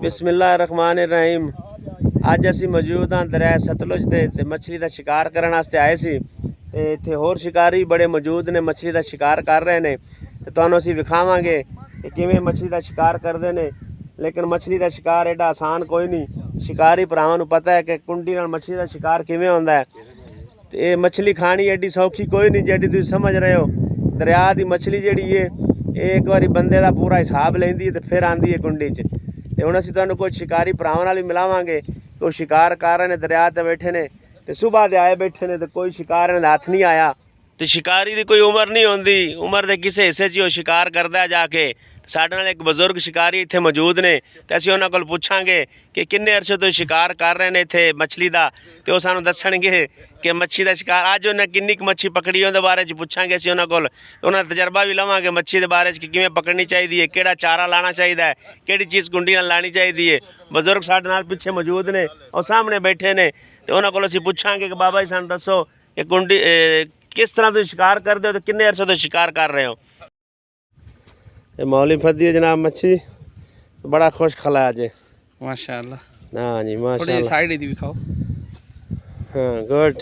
बिस्मिल्लाहिर्रहमानिर्रहीम। अज असी मौजूद हाँ दरिया सतलुज ते मछली का शिकार करने वास्ते आए सी। इत्थे होर शिकारी बड़े मौजूद ने, मछली का शिकार कर रहे हैं। तो तुहानूं असीं विखावांगे कि किवें मछली का शिकार करते हैं। लेकिन मछली का शिकार एडा आसान कोई नहीं। शिकारी भरावां नूं पता है कि कुंडी नाल मछली का शिकार किवें होंदा है। ते ये मछली खानी एडी सौखी कोई नहीं जेडी तुसीं समझ रहे हो। दरिया की मछली जिहड़ी है एक बारी बंदे का पूरा हिसाब लैंदी है तो फिर आंदी है कुंडी च। तो हुण असीं तुहानूं कोई शिकारी भरावां नाल भी मिलावांगे। कोई शिकार कर रहे हैं, दरिया ते बैठे ने, तो सुबह दे आए बैठे ने, तो कोई शिकार इन्हां दे हत्थ नहीं आया। तो शिकारी की कोई उम्र नहीं होंदी, उम्र के किसी हिस्से च शिकार करदा है जाके। साडे नाल एक बजुर्ग शिकारी इत्थे मौजूद ने, तो असीं उन्हां कोल पुछांगे कि किन्ने अरसे तो शिकार कर रहे हैं इत्थे मछली का। तो सानूं दस्सणगे कि मच्छी का शिकार अज उन्हें किन्नी क मच्छी पकड़ी उहदे बारे च पुछांगे असीं उन्हां कोल। उन्हां दा तजर्बा भी लवांगे मच्छी के बारे च कि किवें पकड़नी चाहिए है, किहड़ा चारा लाना चाहिए है, किहड़ी चीज़ कुंडी नाल लानी चाहिए है। बजुर्ग साडे नाल पिछे मौजूद ने और सामने बैठे ने। तो उन्हां कोल असीं पुछांगे कि बाबा जी सानूं दसो कि कुंडी किस तरह तुसीं शिकार करदे हो, तो किन्ने अरसे तो शिकार कर रहे हो। ये मौली फदी है जनाब मच्छी, बड़ा खुश खला अज माशाअल्लाह। हाँ जी माशाअल्लाह। साइड ही दिखाओ। हाँ गुड।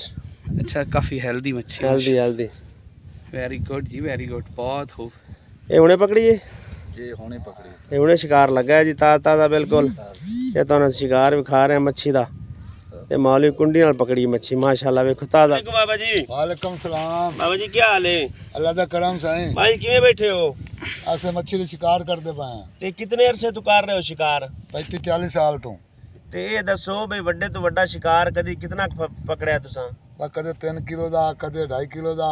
अच्छा काफ़ी हेल्दी मच्छी, हेल्दी हेल्दी। वेरी गुड जी, वेरी गुड, बहुत खूब। ये हुणे पकड़ी है ये हुणे पकड़ी, ये हुणे शिकार लगा है जी, ताज़ा ताज़ा बिल्कुल। ये तो शिकार भी खा रहे हैं मच्छी का। ये मौली कुंडी नाल पकड़ी मच्छी माशाअल्लाह, वेखो ताज़ा। बाबा जी वालेकुम सलाम। बाबा जी क्या हाल है? अल्लाह दा करम साईं। भाई किवें बैठे हो? असें मच्छी शिकार करते पाए। ते कितने अरसे तू कर रहे हो शिकार? 35-40 साल तो। ते ये दसो भाई वड्डे तो वड्डा शिकार कदी कितना पकड़िया तुसां? कदे 3 किलो का, कदे 2.5 किलो का,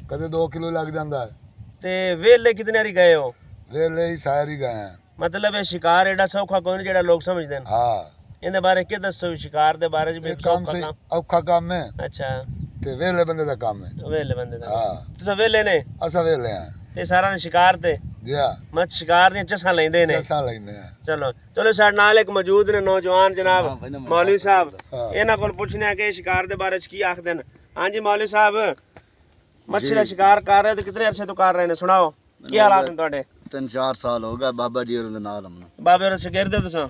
कदे 2 किलो लग जाता है। ते वेले कितने बारी गए हो? वेले ही सारे ही गए हैं। मतलब ये शिकार एडा सौखा कोई नहीं जेड़ा लोग समझते हैं। हाँ इहदे बारे के दसो शिकार दे बारे च। काम से औखा काम है। अच्छा ते वेले बंदे दा काम है। वेले बंदे दा। हाँ तुसां वेले ने? असा वेले हैं। ते सारा दिन शिकार ते जी हाँ, मत शिकार दी चसा लेंदे ने। चसा लेंदे हैं। चलो चलो साडे नाल एक मौजूद ने नौजवान जनाब मौलवी साहब। हाँ। इन्हां कोल पुछने कि शिकार दे बारे च की आखदे न। हाँ जी मौलवी साहब, मच्छी का शिकार कर रहे हो तो कितने अरसे तो कर रहे हैं, सुनाओ की हालात हैं तुहाडे? 3-4 साल हो गए बाबा जी होरें दे नाल हमने। बाबे होरें शिगिरद हो तुसां?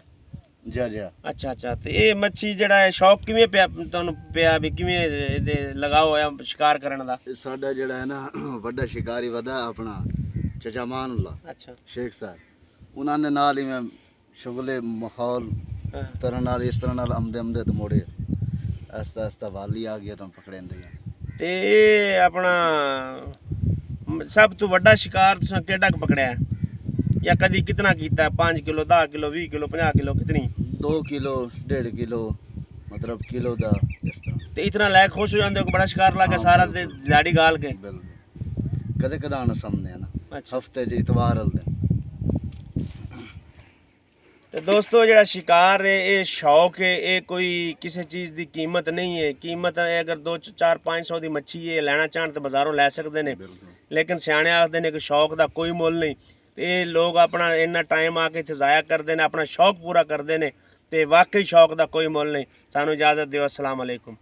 जी जी। अच्छा अच्छा। तो ये मच्छी जड़ा है शौक किवें पिया तुहानूं पिया भी किवें इहदे लगाओ होया शिकार करने दा? साडा जेड़ा है ना वड्डा शिकारी वदा अपना चचा मानुल्लाह अच्छा शेख साहब, उन्होंने नाल ही मैं शुगले माहौल तरह नाल इस तरह नाल आमदे आमदे तो मोड़े आस्ता आस्ता वाली आ गया तो पकड़ेंदे हैं। ते अपना सब तो वड्डा शिकार तुसां केड़ा पकड़िया है या कदी कितना कीता? 5 किलो, 10 किलो, 20 किलो, 50 किलो, कितनी? 2 किलो, 1.5 किलो, मतलब किलो दा इस तरह। ते इतना लायक खुश हो जाते हो कि बड़ा शिकार ला के सारा दिहाड़ी गाल के? बिल्कुल, कदे कदा आना सामने है ना। अच्छा। हफ्ते च इतवार वाले दिन। तो दोस्तों जड़ा शिकार है ये शौक है, ये कोई किसी चीज़ की कीमत नहीं है। कीमत है अगर 2-4-500 की मच्छी है लेना चाहन तो बाजारों लै सकते हैं, लेकिन सियाने आखते हैं कि शौक का कोई मुल नहीं। तो ये लोग अपना इन्ना टाइम आके इत्थे ज़ाया करते हैं, अपना शौक पूरा करते हैं। तो वाकई शौक का कोई मुल नहीं। सानू इजाज़त दिओ। अस्सलाम वालेकुम।